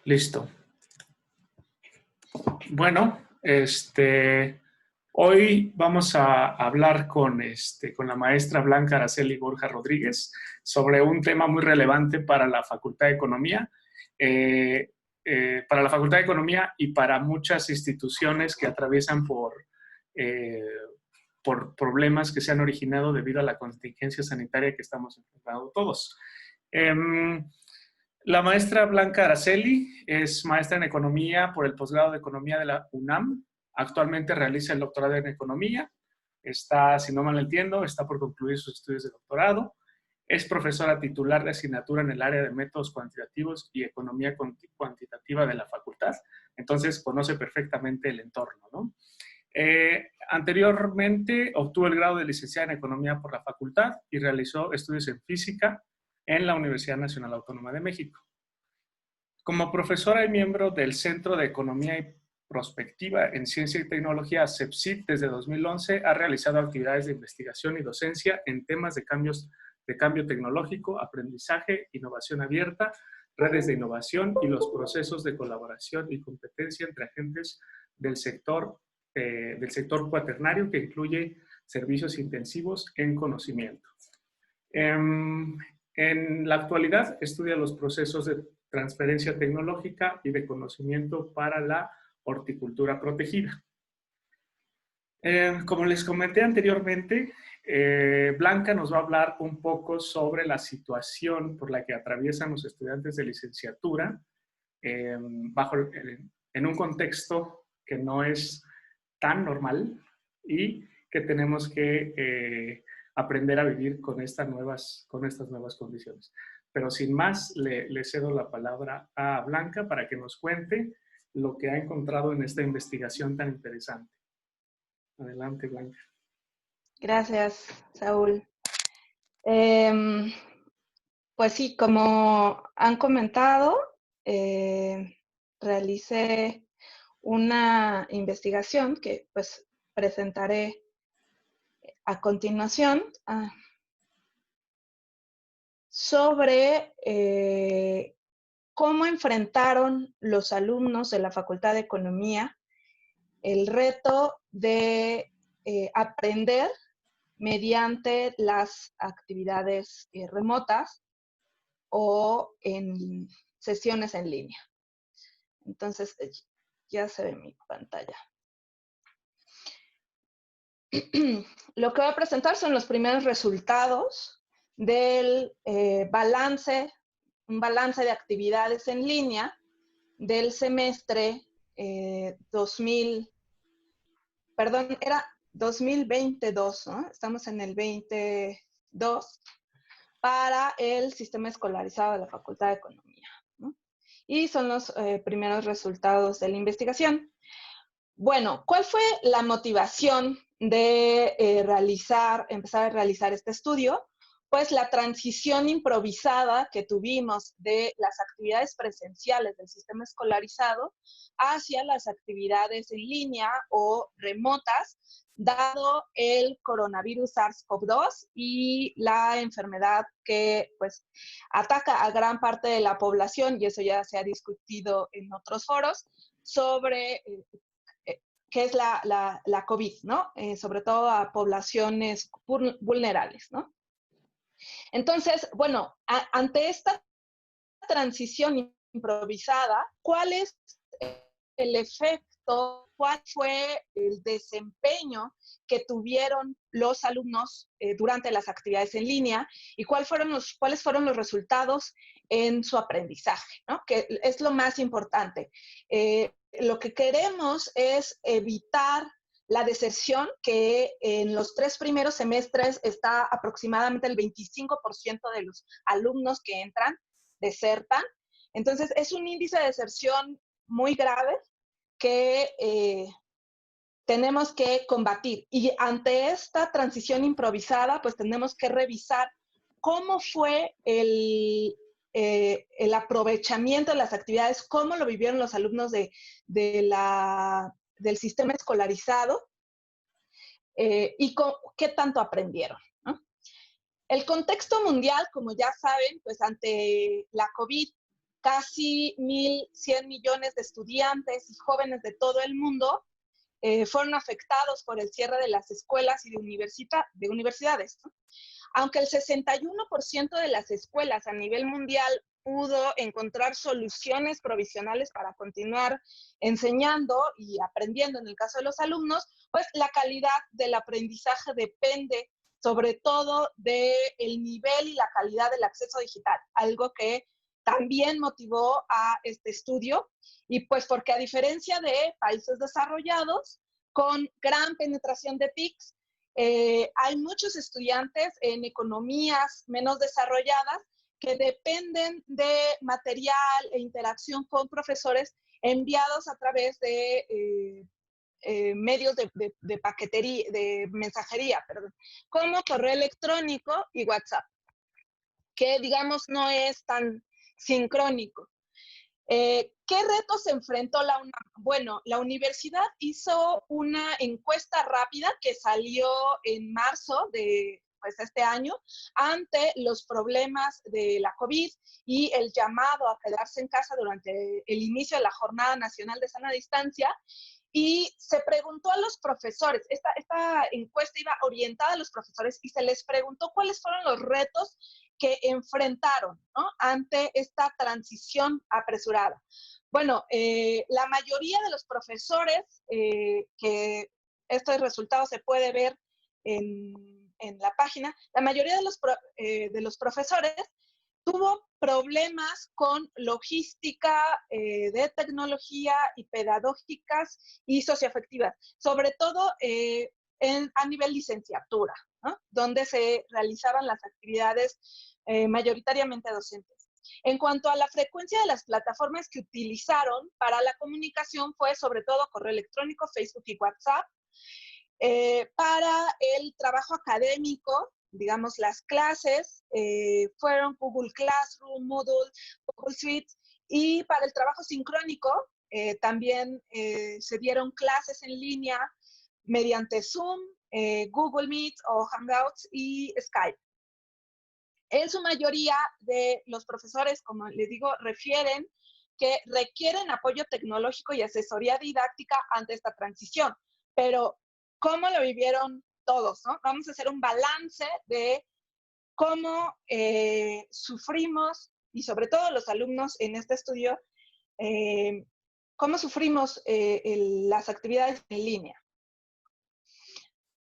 Listo. Bueno, hoy vamos a hablar con la maestra Blanca Araceli Borja Rodríguez sobre un tema muy relevante para la Facultad de Economía, y para muchas instituciones que atraviesan por problemas que se han originado debido a la contingencia sanitaria que estamos enfrentando todos. La maestra Blanca Araceli es maestra en Economía por el posgrado de Economía de la UNAM. Actualmente realiza el doctorado en Economía. Está, si no mal entiendo, está por concluir sus estudios de doctorado. Es profesora titular de asignatura en el área de métodos cuantitativos y economía cuantitativa de la facultad. Entonces, conoce perfectamente el entorno, ¿no? Anteriormente obtuvo el grado de licenciada en Economía por la facultad y realizó estudios en física en la Universidad Nacional Autónoma de México. Como profesora y miembro del Centro de Economía y Prospectiva en Ciencia y Tecnología, CEPCIT, desde 2011, ha realizado actividades de investigación y docencia en temas de cambio tecnológico, aprendizaje, innovación abierta, redes de innovación y los procesos de colaboración y competencia entre agentes del sector cuaternario, que incluye servicios intensivos en conocimiento. En la actualidad estudia los procesos de transferencia tecnológica y de conocimiento para la horticultura protegida. Como les comenté anteriormente, Blanca nos va a hablar un poco sobre la situación por la que atraviesan los estudiantes de licenciatura en un contexto que no es tan normal y que tenemos que aprender a vivir con estas nuevas condiciones. Pero sin más, le cedo la palabra a Blanca para que nos cuente lo que ha encontrado en esta investigación tan interesante. Adelante, Blanca. Gracias, Saúl. Pues sí, como han comentado, realicé una investigación que pues presentaré a continuación sobre cómo enfrentaron los alumnos de la Facultad de Economía el reto de aprender mediante las actividades remotas o en sesiones en línea. Entonces, ya se ve mi pantalla. Lo que voy a presentar son los primeros resultados del un balance de actividades en línea del semestre 2022, ¿no? Estamos en el 22 para el sistema escolarizado de la Facultad de Economía, ¿no? Y son los primeros resultados de la investigación. Bueno, ¿cuál fue la motivación de empezar a realizar este estudio? Pues la transición improvisada que tuvimos de las actividades presenciales del sistema escolarizado hacia las actividades en línea o remotas, dado el coronavirus SARS-CoV-2 y la enfermedad que pues ataca a gran parte de la población, y eso ya se ha discutido en otros foros, sobre que es la COVID, ¿no? Sobre todo a poblaciones vulnerables, ¿no? Entonces, bueno, ante esta transición improvisada, ¿cuál es el efecto, cuál fue el desempeño que tuvieron los alumnos durante las actividades en línea y cuáles fueron los resultados en su aprendizaje, ¿no? Que es lo más importante. Lo que queremos es evitar la deserción, que en los 3 primeros semestres está aproximadamente el 25% de los alumnos que entran, desertan. Entonces, es un índice de deserción muy grave que tenemos que combatir. Y ante esta transición improvisada, pues tenemos que revisar cómo fue el aprovechamiento de las actividades, cómo lo vivieron los alumnos del sistema escolarizado y qué tanto aprendieron, ¿no? El contexto mundial, como ya saben, pues ante la COVID casi 1.100 millones de estudiantes y jóvenes de todo el mundo fueron afectados por el cierre de las escuelas y de universidades, ¿no? Aunque el 61% de las escuelas a nivel mundial pudo encontrar soluciones provisionales para continuar enseñando y aprendiendo en el caso de los alumnos, pues la calidad del aprendizaje depende sobre todo del nivel y la calidad del acceso digital, algo que también motivó a este estudio, y pues porque a diferencia de países desarrollados con gran penetración de TICs, hay muchos estudiantes en economías menos desarrolladas que dependen de material e interacción con profesores enviados a través de medios de paquetería, de mensajería, perdón, como correo electrónico y WhatsApp, que digamos no es tan sincrónico. ¿Qué retos se enfrentó la UNAM? Bueno, la universidad hizo una encuesta rápida que salió en marzo de pues, este año ante los problemas de la COVID y el llamado a quedarse en casa durante el inicio de la Jornada Nacional de Sana Distancia. Y se preguntó a los profesores, esta encuesta iba orientada a los profesores y se les preguntó cuáles fueron los retos que enfrentaron, ¿no?, ante esta transición apresurada. Bueno, la mayoría de los profesores, que estos resultados se puede ver en la página, la mayoría de los profesores tuvo problemas con logística de tecnología y pedagógicas y socioafectivas, sobre todo a nivel licenciatura, ¿no?, donde se realizaban las actividades mayoritariamente docentes. En cuanto a la frecuencia de las plataformas que utilizaron para la comunicación, fue sobre todo correo electrónico, Facebook y WhatsApp. Para el trabajo académico, digamos, las clases fueron Google Classroom, Moodle, Google Suite, y para el trabajo sincrónico también se dieron clases en línea mediante Zoom, Google Meet o Hangouts y Skype. En su mayoría de los profesores, como les digo, refieren que requieren apoyo tecnológico y asesoría didáctica ante esta transición, pero ¿cómo lo vivieron todos, ¿no? Vamos a hacer un balance de cómo sufrimos, y sobre todo los alumnos en este estudio, cómo sufrimos las actividades en línea.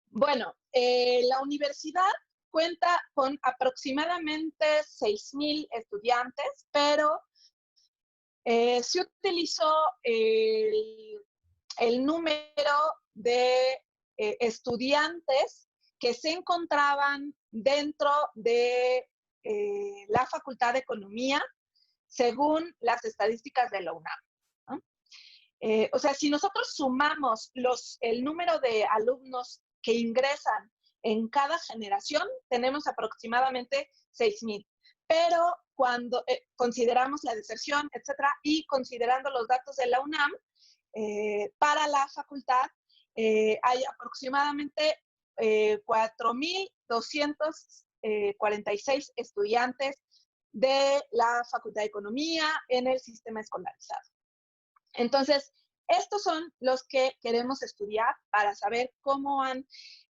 Bueno, la universidad cuenta con aproximadamente 6,000 estudiantes, pero se utilizó el número de estudiantes que se encontraban dentro de la Facultad de Economía, según las estadísticas de la UNAM, ¿no? O sea, si nosotros sumamos el número de alumnos que ingresan en cada generación, tenemos aproximadamente 6,000. Pero cuando consideramos la deserción, etcétera, y considerando los datos de la UNAM, para la facultad hay aproximadamente 4,246 estudiantes de la Facultad de Economía en el sistema escolarizado. Entonces, estos son los que queremos estudiar para saber cómo han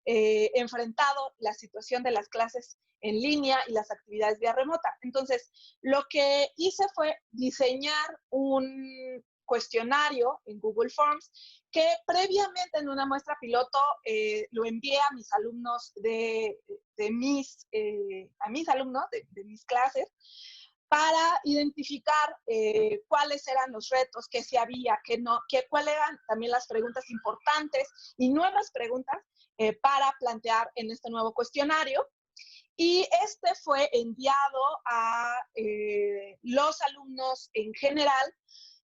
enfrentado la situación de las clases en línea y las actividades vía remota. Entonces, lo que hice fue diseñar un cuestionario en Google Forms que previamente en una muestra piloto lo envié a mis alumnos de mis clases, para identificar cuáles eran los retos, qué sí había, qué no, cuáles eran también las preguntas importantes y nuevas preguntas para plantear en este nuevo cuestionario. Y este fue enviado a los alumnos en general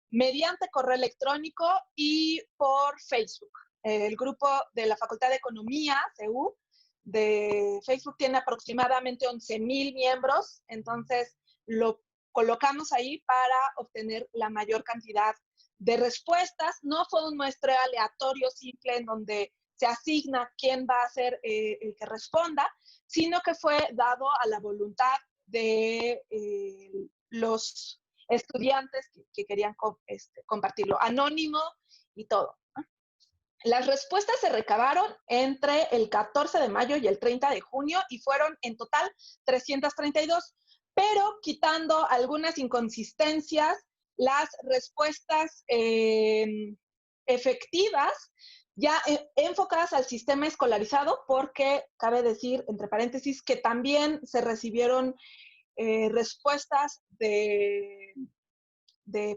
mediante correo electrónico y por Facebook. El grupo de la Facultad de Economía, CEU, de Facebook tiene aproximadamente 11,000 miembros, entonces lo colocamos ahí para obtener la mayor cantidad de respuestas. No fue un muestreo aleatorio simple en donde se asigna quién va a ser el que responda, sino que fue dado a la voluntad de los estudiantes que querían compartirlo, anónimo y todo, ¿no? Las respuestas se recabaron entre el 14 de mayo y el 30 de junio y fueron en total 332, pero quitando algunas inconsistencias, las respuestas efectivas ya enfocadas al sistema escolarizado, porque cabe decir, entre paréntesis, que también se recibieron respuestas de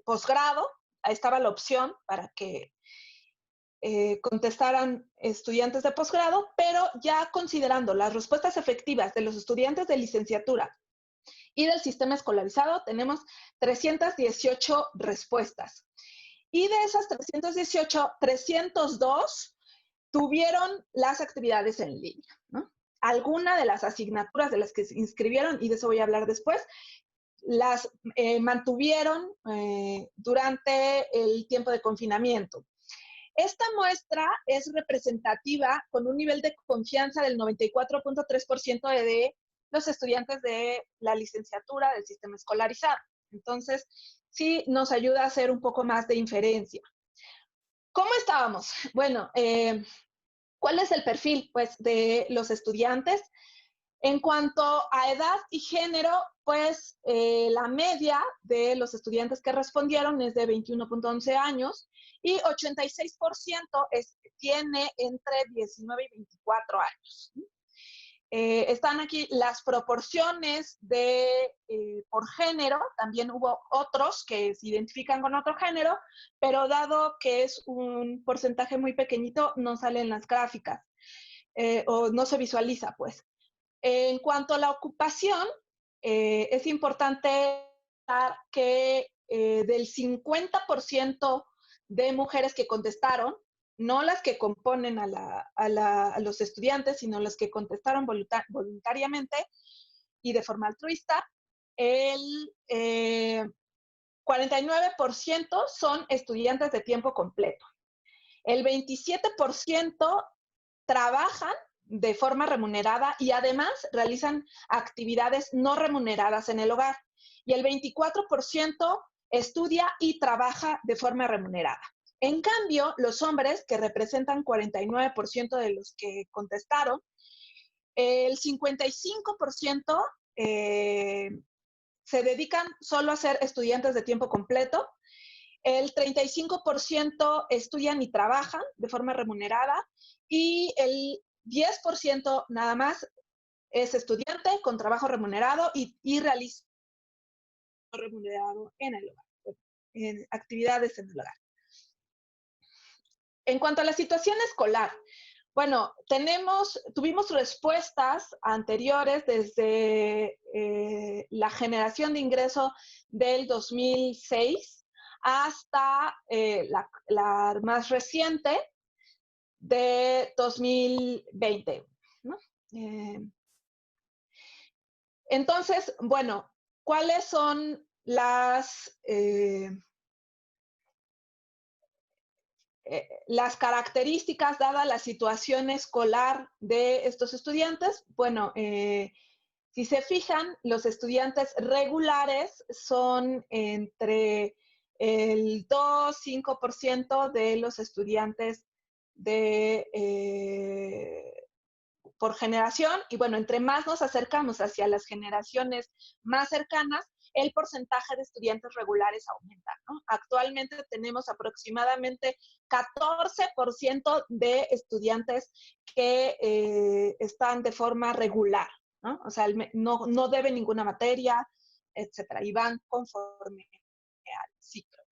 posgrado. Ahí estaba la opción para que contestaran estudiantes de posgrado, pero ya considerando las respuestas efectivas de los estudiantes de licenciatura y del sistema escolarizado, tenemos 318 respuestas. Y de esas 318, 302 tuvieron las actividades en línea, ¿no? Alguna de las asignaturas de las que se inscribieron, y de eso voy a hablar después, las mantuvieron durante el tiempo de confinamiento. Esta muestra es representativa con un nivel de confianza del 94.3% de los estudiantes de la licenciatura del sistema escolarizado. Entonces, sí nos ayuda a hacer un poco más de inferencia. ¿Cómo estábamos? Bueno, ¿cuál es el perfil, pues, de los estudiantes? En cuanto a edad y género, pues la media de los estudiantes que respondieron es de 21.11 años y 86% tiene entre 19 y 24 años. Están aquí las proporciones por género, también hubo otros que se identifican con otro género, pero dado que es un porcentaje muy pequeñito, no salen las gráficas o no se visualiza, pues. En cuanto a la ocupación, es importante que del 50% de mujeres que contestaron, no las que componen a los estudiantes, sino las que contestaron voluntariamente y de forma altruista, el 49% son estudiantes de tiempo completo. El 27% trabajan de forma remunerada y además realizan actividades no remuneradas en el hogar. Y el 24% estudia y trabaja de forma remunerada. En cambio, los hombres, que representan 49% de los que contestaron, el 55% se dedican solo a ser estudiantes de tiempo completo, el 35% estudian y trabajan de forma remunerada y el 10% nada más es estudiante con trabajo remunerado y realiza remunerado en el hogar, en actividades en el hogar. En cuanto a la situación escolar, bueno, tuvimos respuestas anteriores desde la generación de ingreso del 2006 hasta la más reciente de 2020, ¿no? Entonces, bueno, ¿cuáles son las características dada la situación escolar de estos estudiantes? Bueno, si se fijan, los estudiantes regulares son entre el 2-5% de los estudiantes por generación, y bueno, entre más nos acercamos hacia las generaciones más cercanas, el porcentaje de estudiantes regulares aumenta, ¿no? Actualmente tenemos aproximadamente 14% de estudiantes que están de forma regular, ¿no? O sea, no deben ninguna materia, etcétera, y van conforme al ciclo.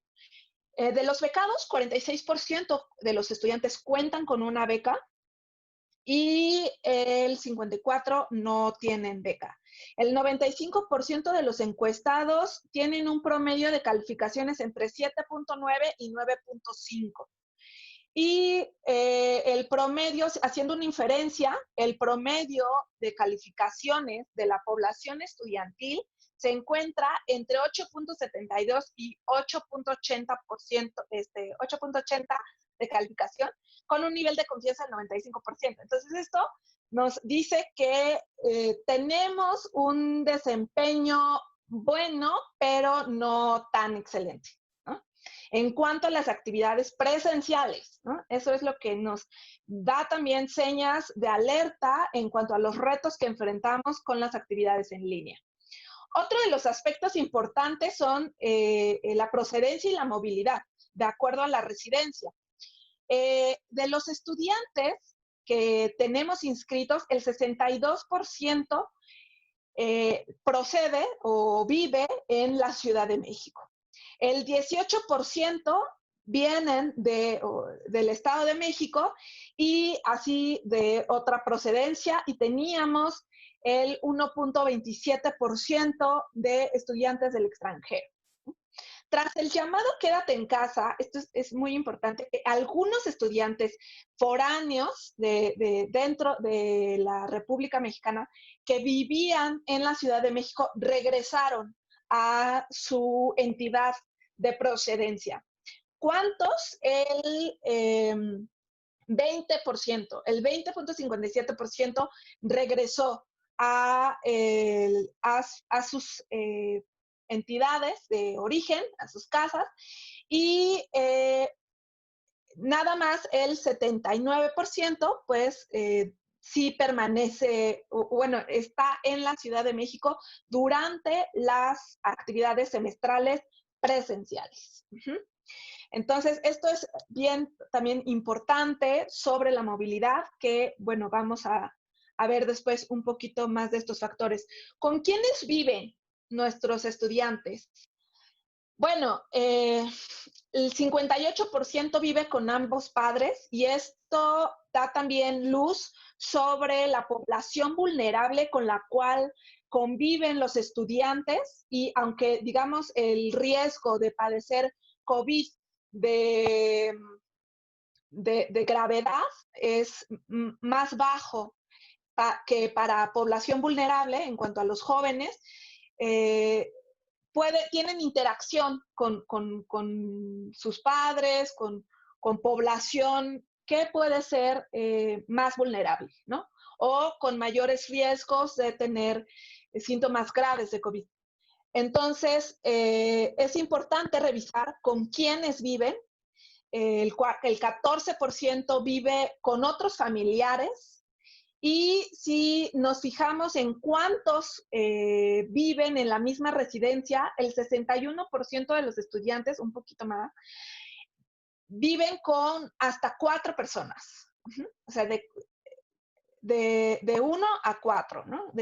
De los becados, 46% de los estudiantes cuentan con una beca y el 54% no tienen beca. El 95% de los encuestados tienen un promedio de calificaciones entre 7.9 y 9.5. Y el promedio, haciendo una inferencia, el promedio de calificaciones de la población estudiantil se encuentra entre 8.72 y 8.80%, 8.80 de calificación, con un nivel de confianza del 95%. Entonces, esto nos dice que tenemos un desempeño bueno, pero no tan excelente, ¿no? En cuanto a las actividades presenciales, ¿no? Eso es lo que nos da también señas de alerta en cuanto a los retos que enfrentamos con las actividades en línea. Otro de los aspectos importantes son la procedencia y la movilidad, de acuerdo a la residencia. De los estudiantes que tenemos inscritos, el 62% procede o vive en la Ciudad de México. El 18% vienen del Estado de México y así de otra procedencia, y teníamos el 1.27% de estudiantes del extranjero. Tras el llamado Quédate en casa, esto es muy importante, algunos estudiantes foráneos dentro de la República Mexicana que vivían en la Ciudad de México regresaron a su entidad de procedencia. ¿Cuántos? El 20%, el 20.57% regresó a sus entidades de origen, a sus casas, y nada más el 79%, pues sí permanece, bueno, está en la Ciudad de México durante las actividades semestrales presenciales. Entonces, esto es bien también importante sobre la movilidad, que, bueno, vamos a ver después un poquito más de estos factores. ¿Con quiénes viven nuestros estudiantes? Bueno, el 58% vive con ambos padres, y esto da también luz sobre la población vulnerable con la cual conviven los estudiantes, y aunque digamos el riesgo de padecer COVID de, de gravedad es más bajo que para población vulnerable en cuanto a los jóvenes, tienen interacción con sus padres, con población que puede ser más vulnerable, ¿no? O con mayores riesgos de tener síntomas graves de COVID. Entonces, es importante revisar con quiénes viven. El 14% vive con otros familiares, y si nos fijamos en cuántos viven en la misma residencia, el 61% de los estudiantes, un poquito más, viven con hasta 4 personas. O sea, de 1 a 4, ¿no?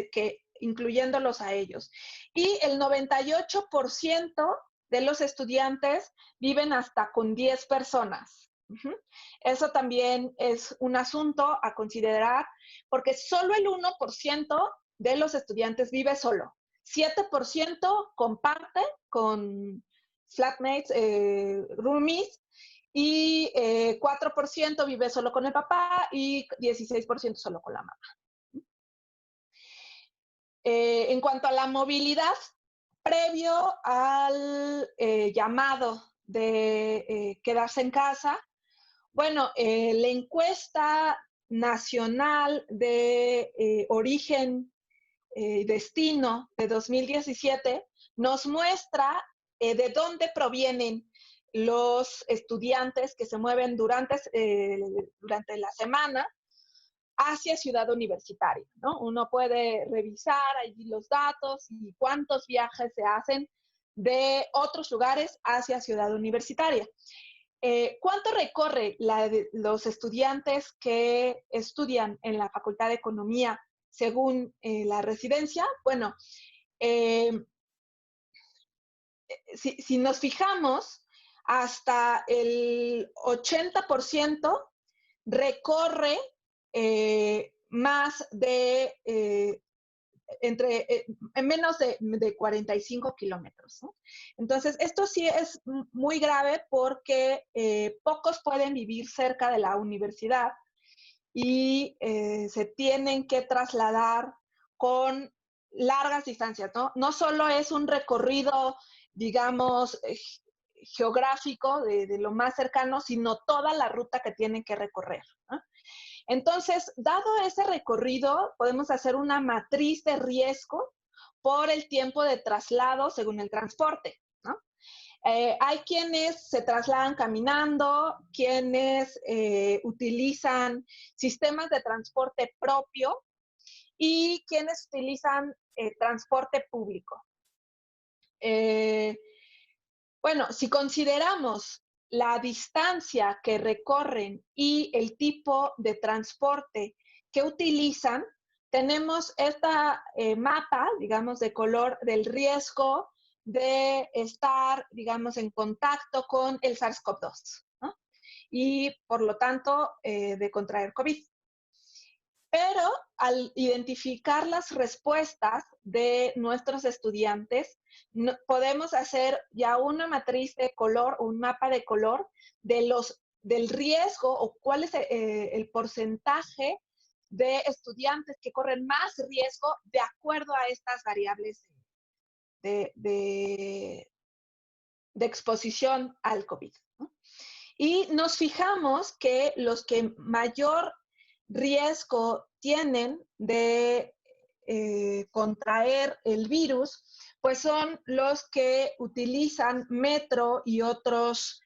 Incluyéndolos a ellos. Y el 98% de los estudiantes viven hasta con 10 personas. Eso también es un asunto a considerar, porque solo el 1% de los estudiantes vive solo. 7% comparte con flatmates, roomies, y 4% vive solo con el papá y 16% solo con la mamá. En cuanto a la movilidad, previo al llamado de quedarse en casa, bueno, la encuesta nacional de origen y destino de 2017 nos muestra de dónde provienen los estudiantes que se mueven durante la semana hacia Ciudad Universitaria, ¿no? Uno puede revisar allí los datos y cuántos viajes se hacen de otros lugares hacia Ciudad Universitaria. ¿Cuánto recorre los estudiantes que estudian en la Facultad de Economía según la residencia? Bueno, si nos fijamos, hasta el 80% recorre más de en menos de 45 kilómetros, ¿no? Entonces, esto sí es muy grave, porque pocos pueden vivir cerca de la universidad y se tienen que trasladar con largas distancias, ¿no? No solo es un recorrido, digamos, geográfico de lo más cercano, sino toda la ruta que tienen que recorrer, ¿no? Entonces, dado ese recorrido, podemos hacer una matriz de riesgo por el tiempo de traslado según el transporte, ¿no? Hay quienes se trasladan caminando, quienes utilizan sistemas de transporte propio y quienes utilizan transporte público. Bueno, si consideramos la distancia que recorren y el tipo de transporte que utilizan, tenemos esta mapa, digamos, de color del riesgo de estar, digamos, en contacto con el SARS-CoV-2, ¿no? Y, por lo tanto, de contraer COVID. Pero al identificar las respuestas de nuestros estudiantes, podemos hacer ya una matriz de color o un mapa de color del riesgo o cuál es el porcentaje de estudiantes que corren más riesgo de acuerdo a estas variables de exposición al COVID, ¿no? Y nos fijamos que los que mayor riesgo tienen de contraer el virus, pues son los que utilizan metro y otros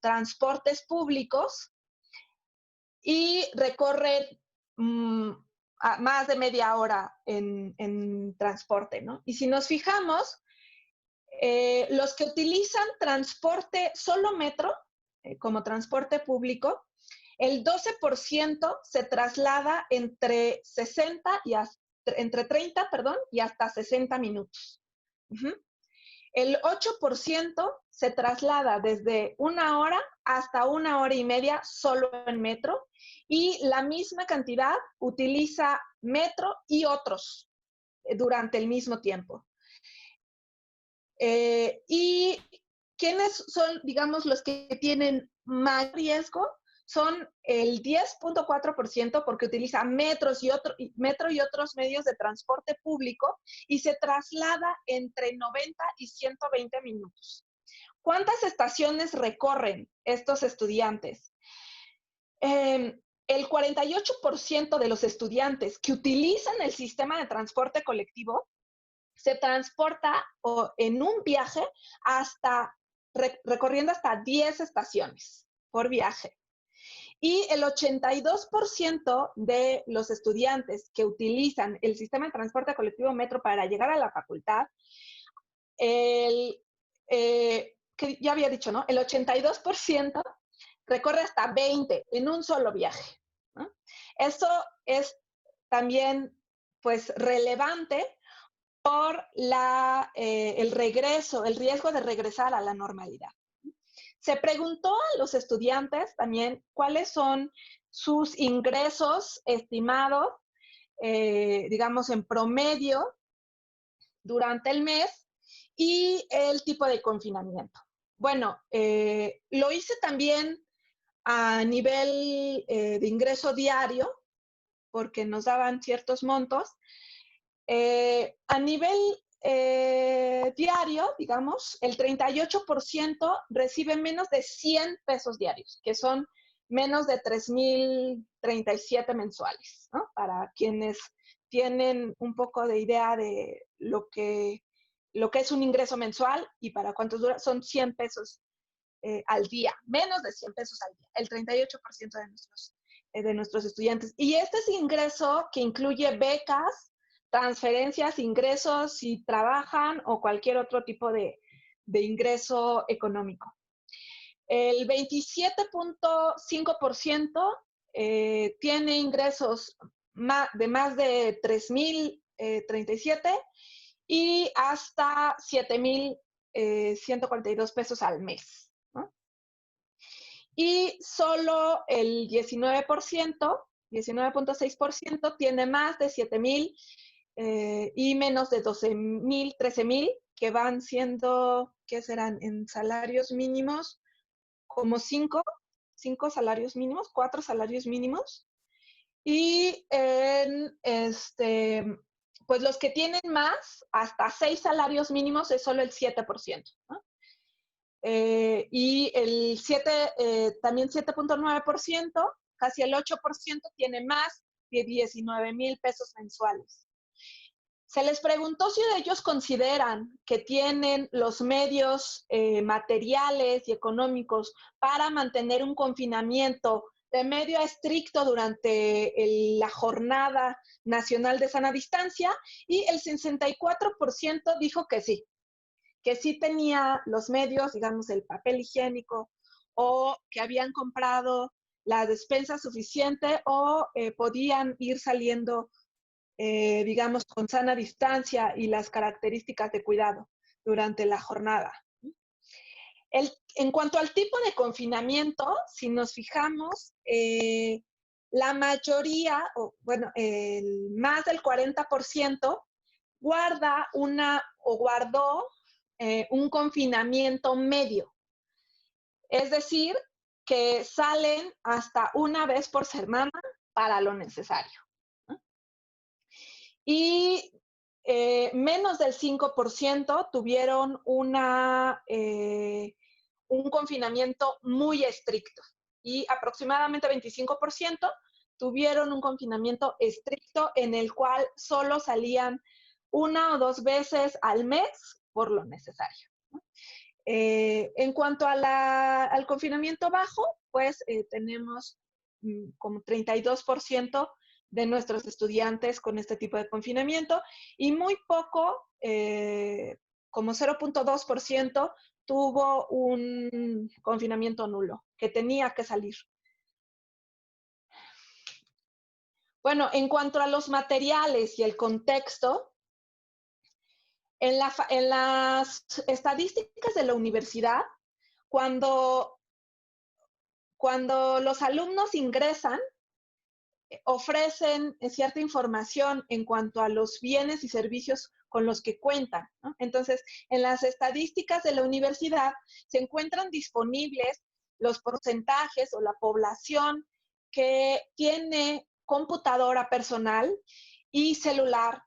transportes públicos y recorren más de media hora en transporte, ¿no? Y si nos fijamos, los que utilizan transporte, solo metro, como transporte público, el 12% se traslada entre 30, perdón, y hasta 60 minutos. El 8% se traslada desde 1 hora hasta 1 hora y media solo en metro, y la misma cantidad utiliza metro y otros durante el mismo tiempo. Y ¿quiénes son, digamos, los que tienen más riesgo? Son el 10.4% porque utiliza metro y otros medios de transporte público y se traslada entre 90 y 120 minutos. ¿Cuántas estaciones recorren estos estudiantes? El 48% de los estudiantes que utilizan el sistema de transporte colectivo se transporta en un viaje recorriendo hasta 10 estaciones por viaje. Y el 82% de los estudiantes que utilizan el sistema de transporte colectivo metro para llegar a la facultad, que ya había dicho, ¿no? El 82% recorre hasta 20 en un solo viaje, ¿no? Eso es también, pues, relevante por el riesgo de regresar a la normalidad. Se preguntó a los estudiantes también cuáles son sus ingresos estimados, digamos, en promedio durante el mes y el tipo de confinamiento. Bueno, lo hice también a nivel de ingreso diario, porque nos daban ciertos montos. A nivel diario, digamos, el 38% recibe menos de 100 pesos diarios, que son menos de 3,037 mensuales, ¿no? Para quienes tienen un poco de idea de lo que es un ingreso mensual y para cuántos dura, son 100 pesos al día, menos de 100 pesos al día, el 38% de nuestros estudiantes. Y este es ingreso que incluye becas, transferencias, ingresos si trabajan o cualquier otro tipo de ingreso económico. El 27.5% tiene ingresos de más de 3,037 y hasta 7,142 pesos al mes, ¿no? Y solo el 19.6% tiene más de 7,000 y menos de 12,000, 13,000, que van siendo, ¿qué serán? En salarios mínimos, como 5 salarios mínimos, 4 salarios mínimos. Y pues los que tienen más, hasta 6 salarios mínimos, es solo el 7%, ¿no? Y también 7.9%, casi el 8%, tiene más de 19,000 pesos mensuales. Se les preguntó si ellos consideran que tienen los medios materiales y económicos para mantener un confinamiento de medio a estricto durante la Jornada Nacional de Sana Distancia, y el 64% dijo que sí tenía los medios, digamos, el papel higiénico, o que habían comprado la despensa suficiente, o podían ir saliendo digamos, con sana distancia y las características de cuidado durante la jornada. En cuanto al tipo de confinamiento, si nos fijamos, la mayoría, o bueno, más del 40% guarda guardó un confinamiento medio. Es decir, que salen hasta una vez por semana para lo necesario. Y menos del 5% tuvieron un confinamiento muy estricto, y aproximadamente 25% tuvieron un confinamiento estricto en el cual solo salían 1 o 2 veces al mes por lo necesario. En cuanto al confinamiento bajo, pues tenemos como 32% de nuestros estudiantes con este tipo de confinamiento, y muy poco, como 0.2%, tuvo un confinamiento nulo, que tenía que salir. Bueno, en cuanto a los materiales y el contexto, en las estadísticas de la universidad, cuando los alumnos ingresan, ofrecen cierta información en cuanto a los bienes y servicios con los que cuentan, ¿no? Entonces, en las estadísticas de la universidad se encuentran disponibles los porcentajes o la población que tiene computadora personal y celular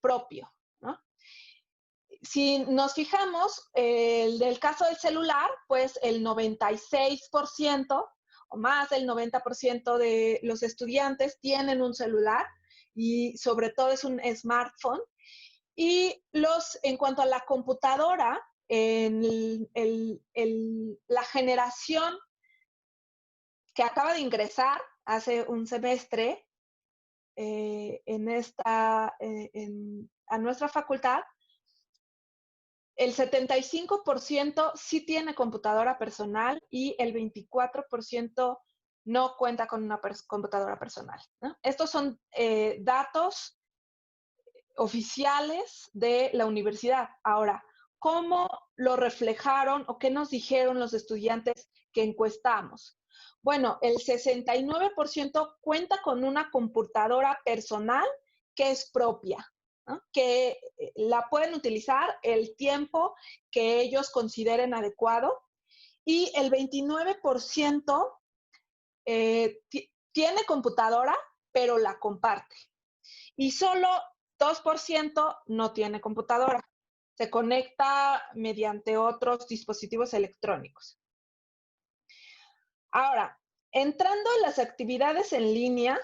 propio, ¿no? Si nos fijamos, del caso del celular, pues el 96% o más del 90% de los estudiantes tienen un celular, y sobre todo es un smartphone. Y en cuanto a la computadora, la generación que acaba de ingresar hace un semestre a nuestra facultad, el 75% sí tiene computadora personal y el 24% no cuenta con una computadora personal, ¿no? Estos son datos oficiales de la universidad. Ahora, ¿cómo lo reflejaron o qué nos dijeron los estudiantes que encuestamos? Bueno, el 69% cuenta con una computadora personal que es propia, ¿no? Que la pueden utilizar el tiempo que ellos consideren adecuado, y el 29% tiene computadora, pero la comparte. Y solo 2% no tiene computadora. Se conecta mediante otros dispositivos electrónicos. Ahora, entrando en las actividades en línea,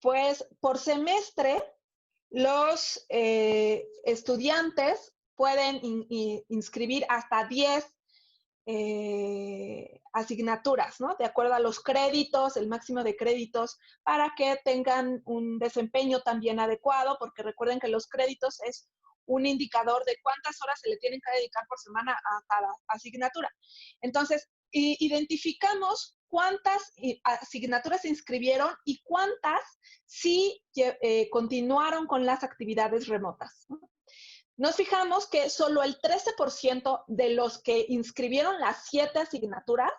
pues por semestre los estudiantes pueden inscribir hasta 10 asignaturas, ¿no? De acuerdo a los créditos, el máximo de créditos, para que tengan un desempeño también adecuado, porque recuerden que los créditos es un indicador de cuántas horas se le tienen que dedicar por semana a cada asignatura. Entonces, identificamos cuántas asignaturas se inscribieron y cuántas sí continuaron con las actividades remotas, ¿no? Nos fijamos que solo el 13% de los que inscribieron las 7 asignaturas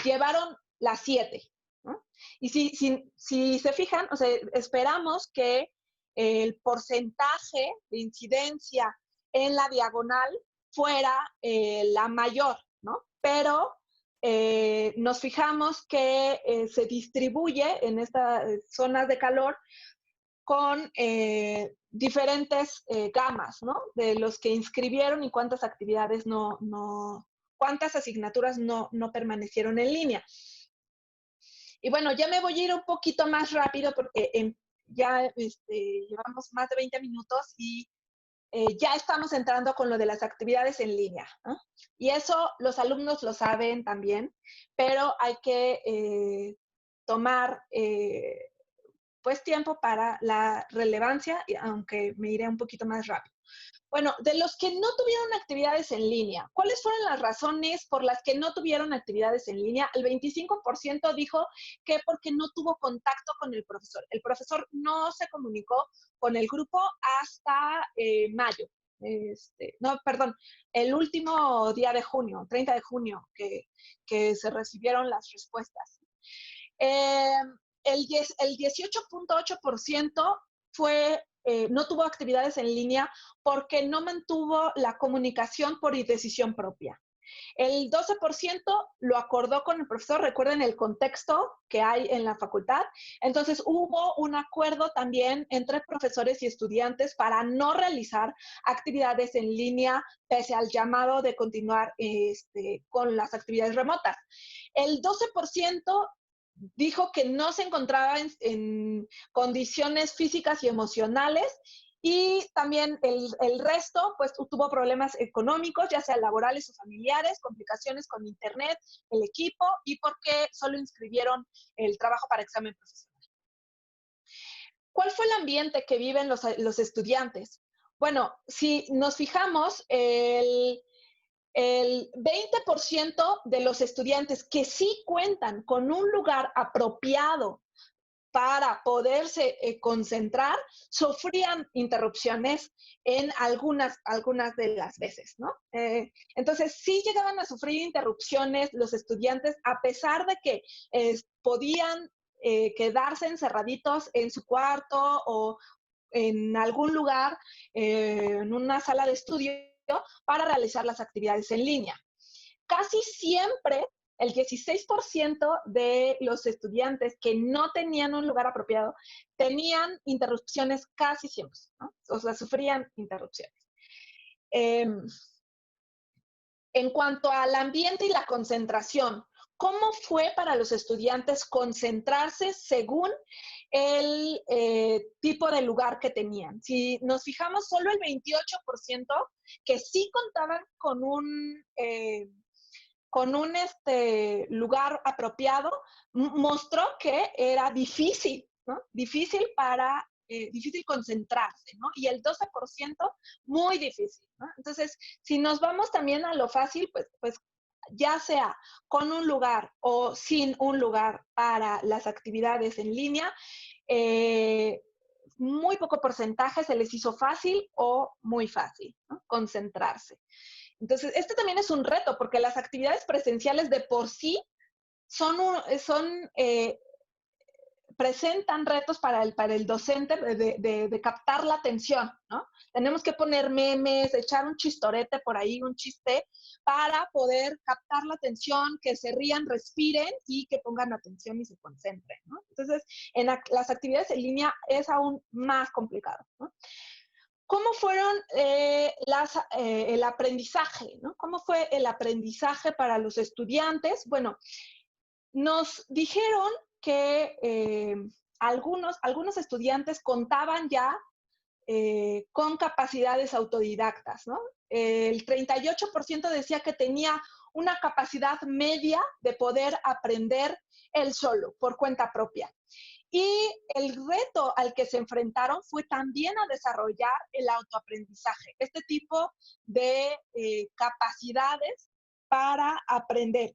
llevaron las 7, ¿no? Y si se fijan, o sea, esperamos que el porcentaje de incidencia en la diagonal fuera la mayor, ¿no? Pero nos fijamos que se distribuye en estas zonas de calor con diferentes gamas, ¿no? De los que inscribieron y cuántas actividades cuántas asignaturas no permanecieron en línea. Y bueno, ya me voy a ir un poquito más rápido porque ya llevamos más de 20 minutos y ya estamos entrando con lo de las actividades en línea, ¿no? Y eso los alumnos lo saben también, pero hay que tomar pues tiempo para la relevancia, aunque me iré un poquito más rápido. Bueno, de los que no tuvieron actividades en línea, ¿cuáles fueron las razones por las que no tuvieron actividades en línea? El 25% dijo que porque no tuvo contacto con el profesor. El profesor no se comunicó con el grupo hasta mayo. No, perdón, el último día de junio, 30 de junio, que se recibieron las respuestas. Eh, el 18.8% fue no tuvo actividades en línea porque no mantuvo la comunicación por decisión propia. El 12% lo acordó con el profesor, recuerden el contexto que hay en la facultad, entonces hubo un acuerdo también entre profesores y estudiantes para no realizar actividades en línea pese al llamado de continuar con las actividades remotas. El 12% dijo que no se encontraba en condiciones físicas y emocionales y también el resto, pues tuvo problemas económicos, ya sea laborales o familiares, complicaciones con internet, el equipo y porque solo inscribieron el trabajo para examen profesional. ¿Cuál fue el ambiente que viven los estudiantes? Bueno, si nos fijamos, el 20% de los estudiantes que sí cuentan con un lugar apropiado para poderse concentrar, sufrían interrupciones en algunas de las veces, ¿no? Entonces, sí llegaban a sufrir interrupciones los estudiantes, a pesar de que podían quedarse encerraditos en su cuarto o en algún lugar, en una sala de estudio, para realizar las actividades en línea. Casi siempre el 16% de los estudiantes que no tenían un lugar apropiado tenían interrupciones casi siempre, ¿no? O sea, sufrían interrupciones. En cuanto al ambiente y la concentración, ¿cómo fue para los estudiantes concentrarse según el tipo de lugar que tenían? Si nos fijamos, solo el 28% que sí contaban con un lugar apropiado, mostró que era difícil, ¿no? Difícil concentrarse, ¿no? Y el 12% muy difícil, ¿no? Entonces, si nos vamos también a lo fácil, pues ya sea con un lugar o sin un lugar para las actividades en línea, muy poco porcentaje se les hizo fácil o muy fácil, ¿no? Concentrarse. Entonces, este también es un reto, porque las actividades presenciales de por sí presentan retos para el docente de captar la atención, ¿no? Tenemos que poner memes, echar un chistorete por ahí, un chiste, para poder captar la atención, que se rían, respiren y que pongan atención y se concentren, ¿no? Entonces, en las actividades en línea es aún más complicado, ¿no? ¿Cómo fueron el aprendizaje, ¿no? ¿Cómo fue el aprendizaje para los estudiantes? Bueno, nos dijeron que algunos estudiantes contaban ya con capacidades autodidactas, ¿no? El 38% decía que tenía una capacidad media de poder aprender él solo, por cuenta propia. Y el reto al que se enfrentaron fue también a desarrollar el autoaprendizaje, este tipo de capacidades para aprender.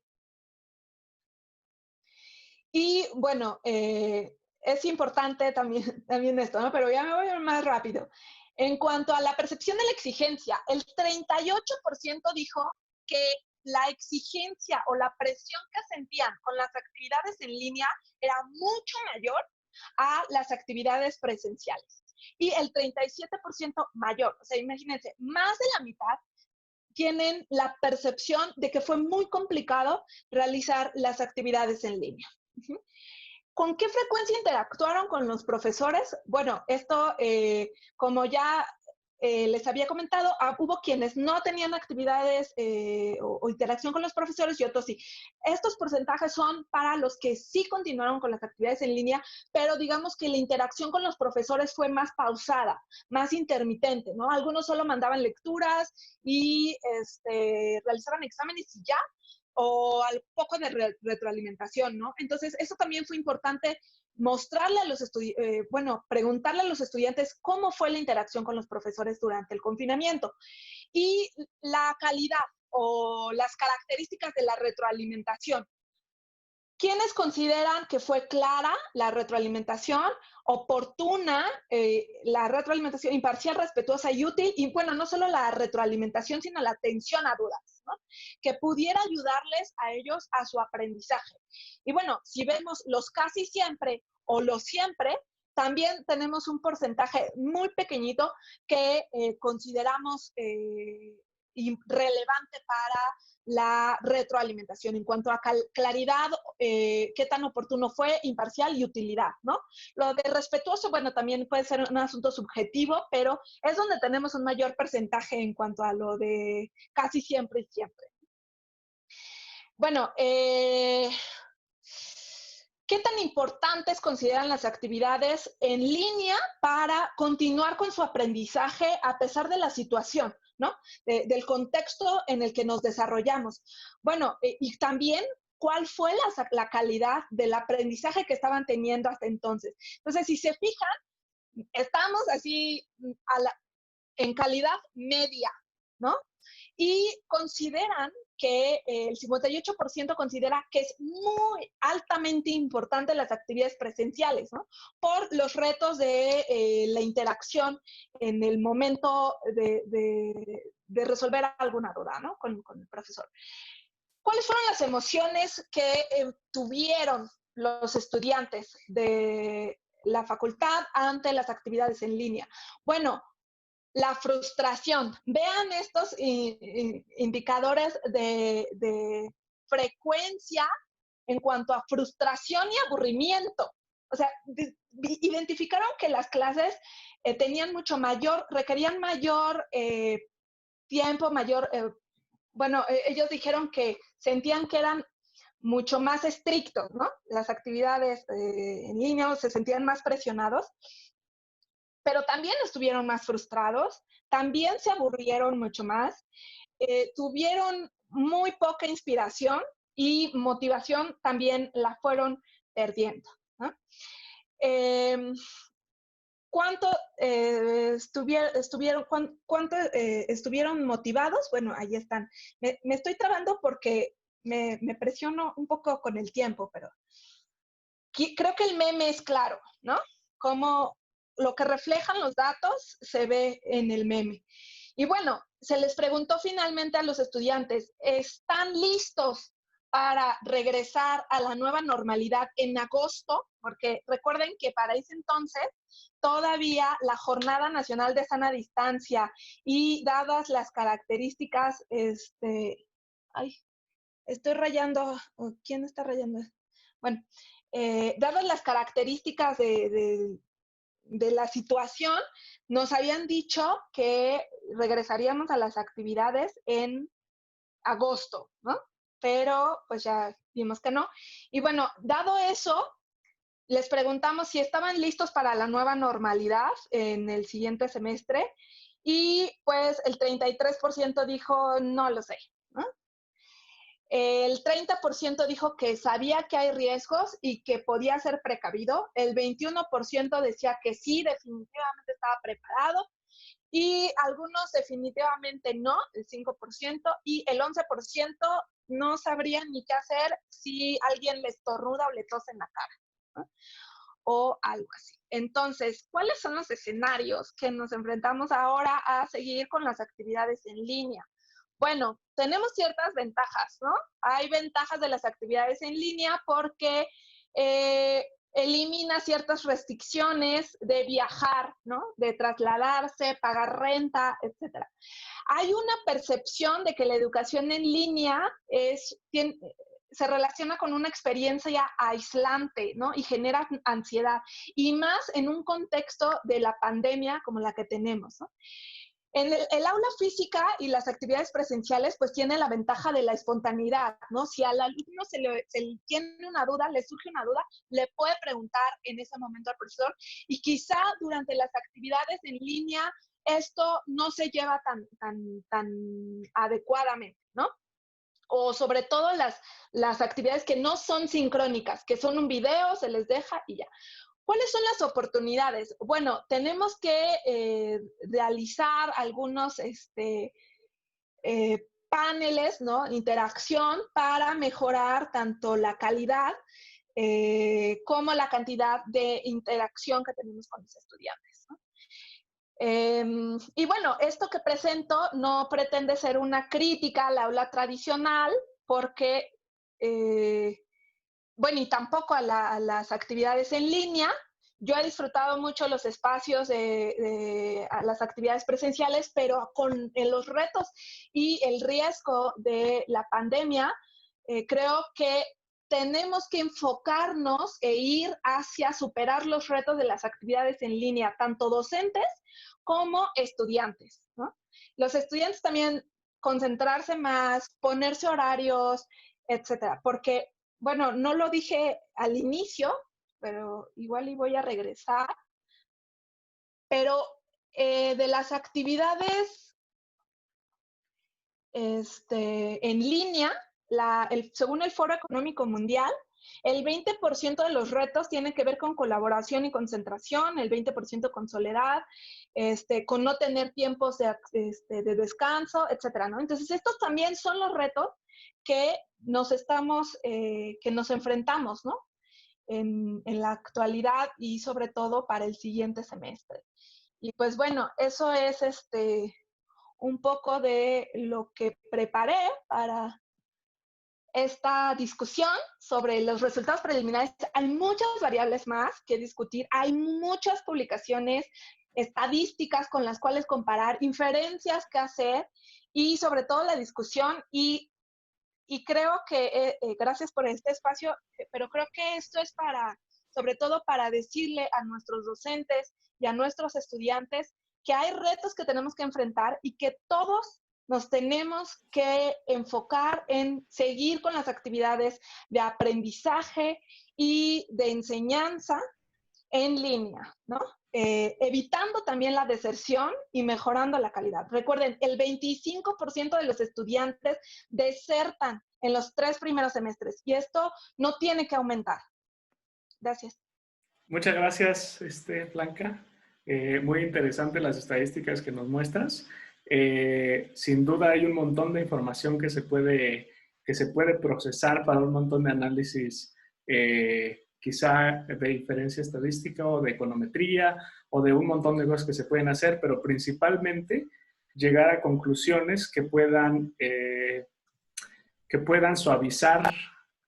Y bueno, es importante también esto, ¿no? Pero ya me voy más rápido. En cuanto a la percepción de la exigencia, el 38% dijo que la exigencia o la presión que sentían con las actividades en línea era mucho mayor a las actividades presenciales. Y el 37% mayor, o sea, imagínense, más de la mitad tienen la percepción de que fue muy complicado realizar las actividades en línea. ¿Con qué frecuencia interactuaron con los profesores? Bueno, esto, como ya les había comentado, hubo quienes no tenían actividades o interacción con los profesores y otros sí. Estos porcentajes son para los que sí continuaron con las actividades en línea, pero digamos que la interacción con los profesores fue más pausada, más intermitente, ¿no? Algunos solo mandaban lecturas y realizaban exámenes y ya, o al poco de retroalimentación, ¿no? Entonces, eso también fue importante mostrarle a los preguntarle a los estudiantes cómo fue la interacción con los profesores durante el confinamiento y la calidad o las características de la retroalimentación. ¿Quiénes consideran que fue clara la retroalimentación, oportuna, la retroalimentación imparcial, respetuosa y útil? Y bueno, no solo la retroalimentación, sino la atención a dudas, ¿no? Que pudiera ayudarles a ellos a su aprendizaje. Y bueno, si vemos los casi siempre o los siempre, también tenemos un porcentaje muy pequeñito que consideramos relevante para la retroalimentación en cuanto a claridad, qué tan oportuno fue, imparcial y utilidad, ¿no? Lo de respetuoso, bueno, también puede ser un asunto subjetivo, pero es donde tenemos un mayor porcentaje en cuanto a lo de casi siempre y siempre. Bueno, ¿qué tan importantes consideran las actividades en línea para continuar con su aprendizaje a pesar de la situación, ¿no? Del contexto en el que nos desarrollamos. Bueno, y también, ¿cuál fue la calidad del aprendizaje que estaban teniendo hasta entonces? Entonces, si se fijan, estamos así en calidad media, ¿no? Y consideran que el 58% considera que es muy altamente importante las actividades presenciales, ¿no? Por los retos de la interacción en el momento de resolver alguna duda, ¿no? Con el profesor. ¿Cuáles fueron las emociones que tuvieron los estudiantes de la facultad ante las actividades en línea? Bueno, la frustración. Vean estos indicadores de frecuencia en cuanto a frustración y aburrimiento. O sea, identificaron que las clases requerían mayor tiempo, ellos dijeron que sentían que eran mucho más estrictos, ¿no? Las actividades en línea se sentían más presionados, pero también estuvieron más frustrados, también se aburrieron mucho más, tuvieron muy poca inspiración y motivación también la fueron perdiendo, ¿no? ¿Cuánto estuvieron motivados? Bueno, ahí están. Me estoy trabando porque me presiono un poco con el tiempo, pero creo que el meme es claro, ¿no? Como lo que reflejan los datos se ve en el meme. Y bueno, se les preguntó finalmente a los estudiantes, ¿están listos para regresar a la nueva normalidad en agosto? Porque recuerden que para ese entonces todavía la Jornada Nacional de Sana Distancia y dadas las características, estoy rayando, ¿quién está rayando? Bueno, dadas las características de la situación, nos habían dicho que regresaríamos a las actividades en agosto, ¿no? Pero pues ya vimos que no. Y bueno, dado eso, les preguntamos si estaban listos para la nueva normalidad en el siguiente semestre y pues el 33% dijo no lo sé, ¿no? El 30% dijo que sabía que hay riesgos y que podía ser precavido. El 21% decía que sí, definitivamente estaba preparado. Y algunos definitivamente no, el 5%. Y el 11% no sabrían ni qué hacer si alguien les estornuda o le tose en la cara, ¿no? O algo así. Entonces, ¿cuáles son los escenarios que nos enfrentamos ahora a seguir con las actividades en línea? Bueno, tenemos ciertas ventajas, ¿no? Hay ventajas de las actividades en línea porque elimina ciertas restricciones de viajar, ¿no? De trasladarse, pagar renta, etcétera. Hay una percepción de que la educación en línea se relaciona con una experiencia aislante, ¿no? Y genera ansiedad, y más en un contexto de la pandemia como la que tenemos, ¿no? el aula física y las actividades presenciales pues tiene la ventaja de la espontaneidad, ¿no? Si al alumno se tiene una duda, le surge una duda, le puede preguntar en ese momento al profesor y quizá durante las actividades en línea esto no se lleva tan adecuadamente, ¿no? O sobre todo las actividades que no son sincrónicas, que son un video, se les deja y ya. ¿Cuáles son las oportunidades? Bueno, tenemos que realizar algunos paneles, ¿no? Interacción para mejorar tanto la calidad como la cantidad de interacción que tenemos con los estudiantes, ¿no? Y bueno, esto que presento no pretende ser una crítica al aula tradicional porque, bueno, y tampoco a las actividades en línea. Yo he disfrutado mucho los espacios de las actividades presenciales, pero con los retos y el riesgo de la pandemia, creo que tenemos que enfocarnos e ir hacia superar los retos de las actividades en línea, tanto docentes como estudiantes, ¿no? Los estudiantes también concentrarse más, ponerse horarios, etcétera, porque, bueno, no lo dije al inicio, pero igual y voy a regresar, pero de las actividades en línea, según el Foro Económico Mundial, el 20% de los retos tienen que ver con colaboración y concentración, el 20% con soledad, con no tener tiempos de descanso, etcétera, ¿no? Entonces, estos también son los retos que que nos enfrentamos, ¿no? En la actualidad y sobre todo para el siguiente semestre. Y pues bueno, eso es un poco de lo que preparé para esta discusión sobre los resultados preliminares. Hay muchas variables más que discutir, hay muchas publicaciones, estadísticas con las cuales comparar, inferencias que hacer y sobre todo la discusión y creo que, gracias por este espacio, pero creo que esto es sobre todo para decirle a nuestros docentes y a nuestros estudiantes que hay retos que tenemos que enfrentar y que todos nos tenemos que enfocar en seguir con las actividades de aprendizaje y de enseñanza en línea, ¿no? Evitando también la deserción y mejorando la calidad. Recuerden, el 25% de los estudiantes desertan en los 3 primeros semestres y esto no tiene que aumentar. Gracias. Muchas gracias, Blanca. Muy interesante las estadísticas que nos muestras. Sin duda hay un montón de información que se puede procesar para un montón de análisis, quizá de diferencia estadística o de econometría o de un montón de cosas que se pueden hacer, pero principalmente llegar a conclusiones que puedan suavizar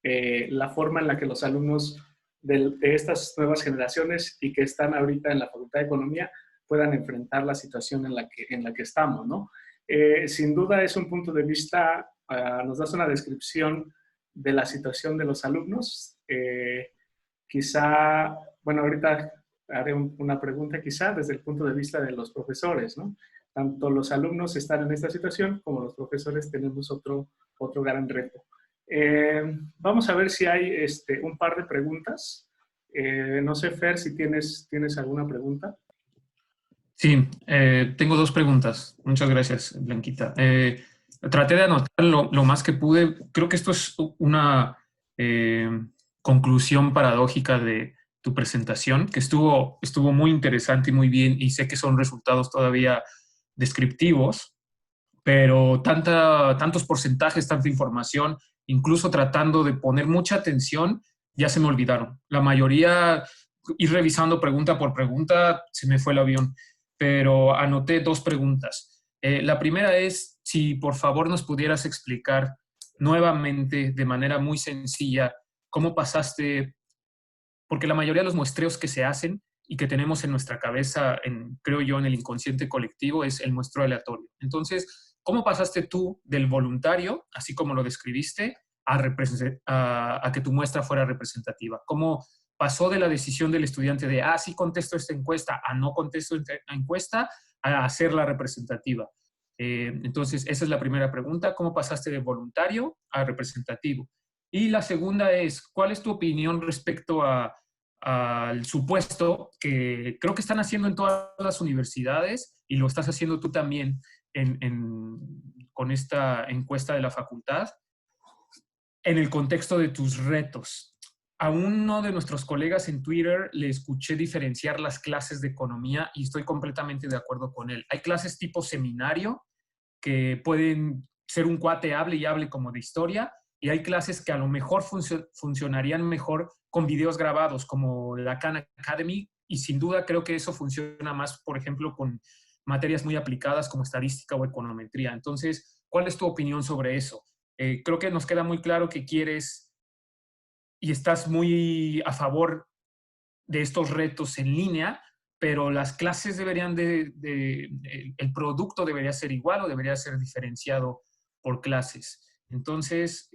la forma en la que los alumnos de estas nuevas generaciones y que están ahorita en la Facultad de Economía puedan enfrentar la situación en la que estamos, ¿no? Sin duda es un punto de vista, nos das una descripción de la situación de los alumnos. Quizá, bueno, ahorita haré una pregunta quizá desde el punto de vista de los profesores, ¿no? Tanto los alumnos están en esta situación como los profesores tenemos otro gran reto. Vamos a ver si hay un par de preguntas. No sé, Fer, si tienes alguna pregunta. Sí, tengo dos preguntas. Muchas gracias, Blanquita. Traté de anotar lo más que pude. Creo que esto es una conclusión paradójica de tu presentación, que estuvo muy interesante y muy bien, y sé que son resultados todavía descriptivos, pero tantos porcentajes, tanta información, incluso tratando de poner mucha atención, ya se me olvidaron. La mayoría, ir revisando pregunta por pregunta, se me fue el avión, pero anoté dos preguntas. La primera es si por favor nos pudieras explicar nuevamente, de manera muy sencilla, cómo pasaste, porque la mayoría de los muestreos que se hacen y que tenemos en nuestra cabeza, creo yo, en el inconsciente colectivo, es el muestreo aleatorio. Entonces, ¿cómo pasaste tú del voluntario, así como lo describiste, a que tu muestra fuera representativa? ¿Cómo pasó de la decisión del estudiante de, sí contesto esta encuesta, a no contesto esta encuesta, a hacerla representativa. Entonces, esa es la primera pregunta, ¿cómo pasaste de voluntario a representativo? Y la segunda es, ¿cuál es tu opinión respecto al supuesto que creo que están haciendo en todas las universidades y lo estás haciendo tú también con esta encuesta de la facultad, en el contexto de tus retos? A uno de nuestros colegas en Twitter le escuché diferenciar las clases de economía y estoy completamente de acuerdo con él. Hay clases tipo seminario que pueden ser un cuate hable y hable como de historia, y hay clases que a lo mejor funcionarían mejor con videos grabados como la Khan Academy, y sin duda creo que eso funciona más, por ejemplo, con materias muy aplicadas como estadística o econometría. Entonces, ¿cuál es tu opinión sobre eso? Creo que nos queda muy claro que quieres y estás muy a favor de estos retos en línea, pero las clases deberían el producto debería ser igual o debería ser diferenciado por clases. Entonces,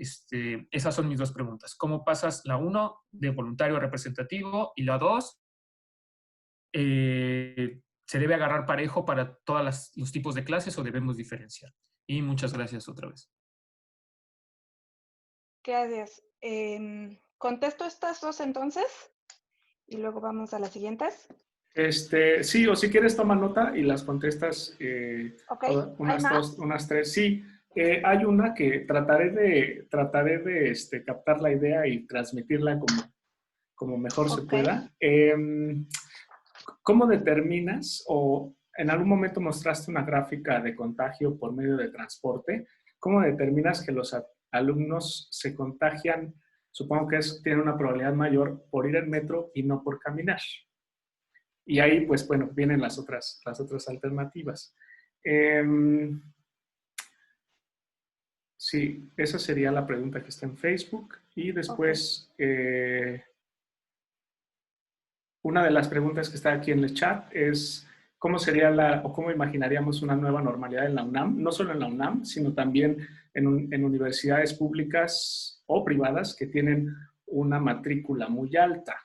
esas son mis dos preguntas. ¿Cómo pasas la 1 de voluntario a representativo? Y la 2, ¿se debe agarrar parejo para todos los tipos de clases o debemos diferenciar? Y muchas gracias otra vez. Gracias. ¿Contesto estas dos entonces? Y luego vamos a las siguientes. Sí, o si quieres toma nota y las contestas Ok, ¿hay unas más? dos, unas tres. Sí, hay una que trataré de captar la idea y transmitirla como mejor se Ok. pueda. ¿Cómo determinas o en algún momento mostraste una gráfica de contagio por medio de transporte? ¿Cómo determinas que los alumnos se contagian? Supongo que tienen una probabilidad mayor por ir en metro y no por caminar. Y ahí, pues bueno, vienen las otras alternativas. Sí, esa sería la pregunta que está en Facebook. Y Ok. después, una de las preguntas que está aquí en el chat es cómo sería o cómo imaginaríamos una nueva normalidad en la UNAM, no solo en la UNAM, sino también en universidades públicas o privadas que tienen una matrícula muy alta.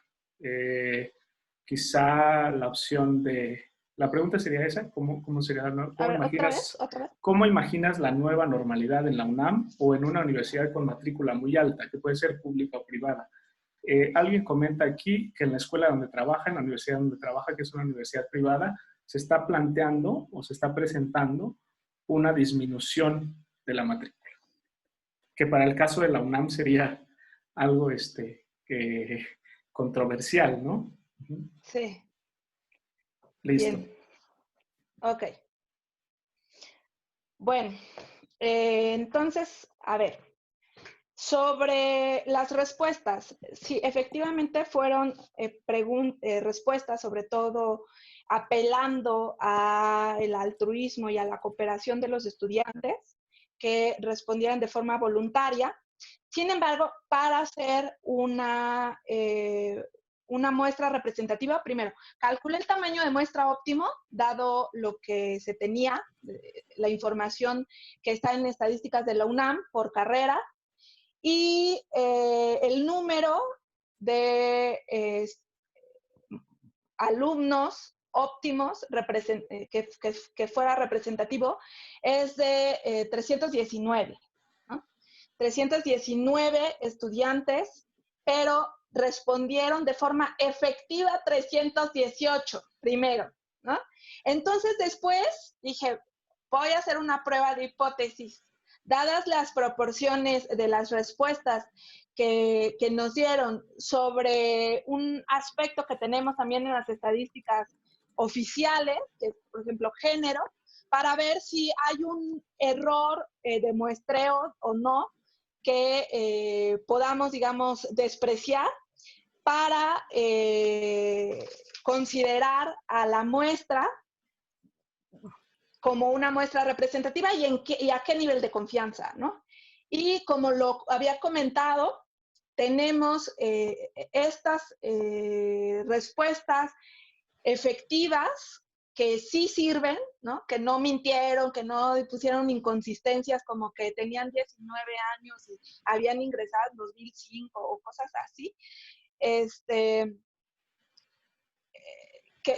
Quizá la opción la pregunta sería esa, ¿cómo sería A ver, otra vez, otra vez. cómo imaginas la nueva normalidad en la UNAM o en una universidad con matrícula muy alta, que puede ser pública o privada? Alguien comenta aquí que en la escuela donde trabaja, en la universidad donde trabaja, que es una universidad privada, se está planteando o se está presentando una disminución de la matrícula, que para el caso de la UNAM sería algo controversial, ¿no? Sí, Listo. bien. Ok. Bueno, entonces, a ver, sobre las respuestas, sí, efectivamente fueron respuestas, sobre todo apelando al altruismo y a la cooperación de los estudiantes que respondieran de forma voluntaria. Sin embargo, para hacer una muestra representativa, primero, calculé el tamaño de muestra óptimo, dado lo que se tenía, la información que está en estadísticas de la UNAM por carrera, y el número de alumnos óptimos que fuera representativo es de 319, ¿no? 319 estudiantes, pero respondieron de forma efectiva 318 primero, ¿no? Entonces después dije, voy a hacer una prueba de hipótesis. Dadas las proporciones de las respuestas que nos dieron sobre un aspecto que tenemos también en las estadísticas oficiales, que es, por ejemplo, género, para ver si hay un error de muestreo o no que podamos, digamos, despreciar para considerar a la muestra como una muestra representativa y a qué nivel de confianza, ¿no? Y como lo había comentado, tenemos estas respuestas efectivas que sí sirven, ¿no? Que no mintieron, que no pusieron inconsistencias como que tenían 19 años y habían ingresado en 2005 o cosas así.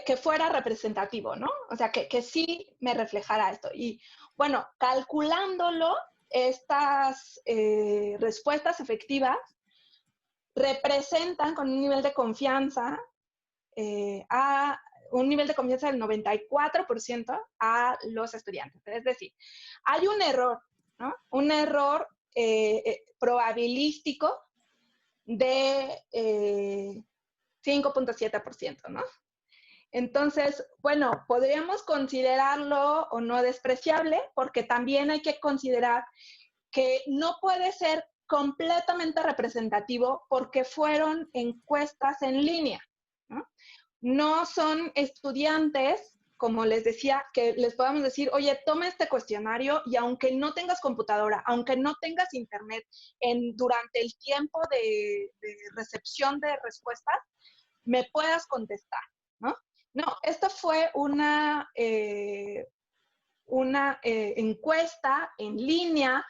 que fuera representativo, ¿no? O sea, que sí me reflejara esto. Y bueno, calculándolo, estas respuestas efectivas representan con un nivel de confianza a un nivel de confianza del 94% a los estudiantes. Es decir, hay un error, ¿no? Un error probabilístico de 5.7%, ¿no? Entonces, bueno, podríamos considerarlo o no despreciable, porque también hay que considerar que no puede ser completamente representativo porque fueron encuestas en línea, ¿no? No son estudiantes, como les decía, que les podamos decir, oye, toma este cuestionario y aunque no tengas computadora, aunque no tengas internet durante el tiempo de recepción de respuestas, me puedas contestar, ¿no? No, esta fue una encuesta en línea,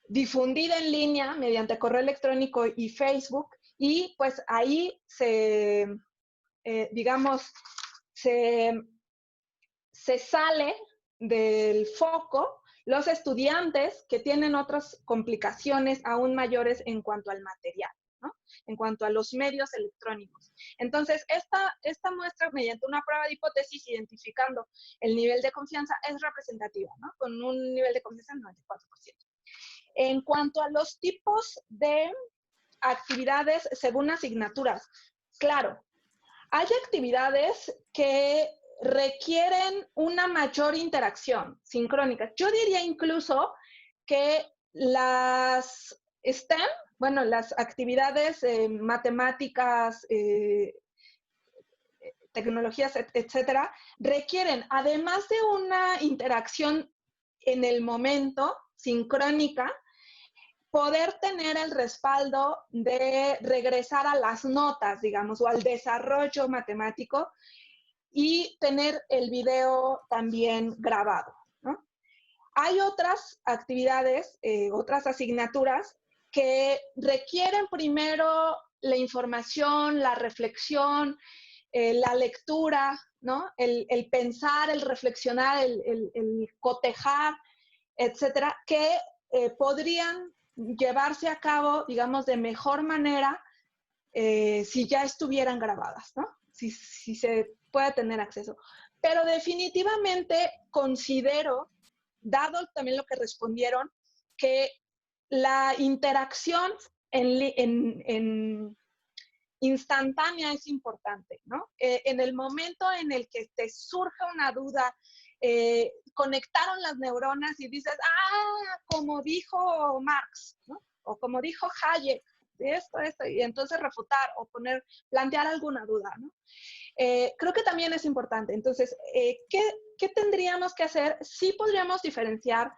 difundida en línea mediante correo electrónico y Facebook, y pues ahí digamos, se sale del foco los estudiantes que tienen otras complicaciones aún mayores en cuanto al material, ¿no? En cuanto a los medios electrónicos. Entonces, esta muestra, mediante una prueba de hipótesis, identificando el nivel de confianza, es representativa, ¿no? Con un nivel de confianza del 94%. En cuanto a los tipos de actividades según asignaturas, claro, hay actividades que requieren una mayor interacción sincrónica. Yo diría incluso que las STEM, bueno, las actividades matemáticas, tecnologías, etcétera, requieren, además de una interacción en el momento, sincrónica, poder tener el respaldo de regresar a las notas, digamos, o al desarrollo matemático y tener el video también grabado, ¿no? Hay otras actividades, otras asignaturas que requieren primero la información, la reflexión, la lectura, ¿no? El pensar, el reflexionar, el cotejar, etcétera, que podrían llevarse a cabo, digamos, de mejor manera si ya estuvieran grabadas, ¿no? Si se puede tener acceso. Pero definitivamente considero, dado también lo que respondieron, que la interacción en instantánea es importante, ¿no? En el momento en el que te surge una duda, conectaron las neuronas y dices, como dijo Marx, ¿no? O como dijo Hayek, esto, y entonces refutar o plantear alguna duda, ¿no? Creo que también es importante. Entonces, ¿qué tendríamos que hacer? Sí podríamos diferenciar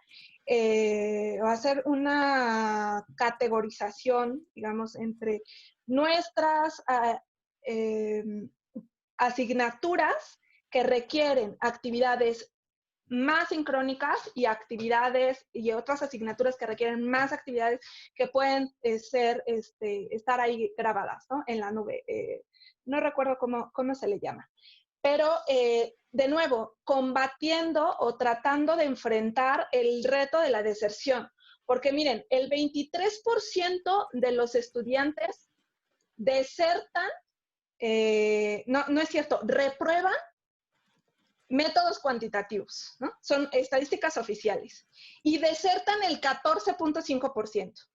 o hacer una categorización, digamos, entre nuestras asignaturas que requieren actividades más sincrónicas y otras asignaturas que requieren más actividades que pueden estar ahí grabadas, ¿no? En la nube. No recuerdo cómo se le llama. Pero, de nuevo, combatiendo o tratando de enfrentar el reto de la deserción. Porque miren, el 23% de los estudiantes desertan, no es cierto, reprueban métodos cuantitativos, ¿no? Son estadísticas oficiales. Y desertan el 14.5%.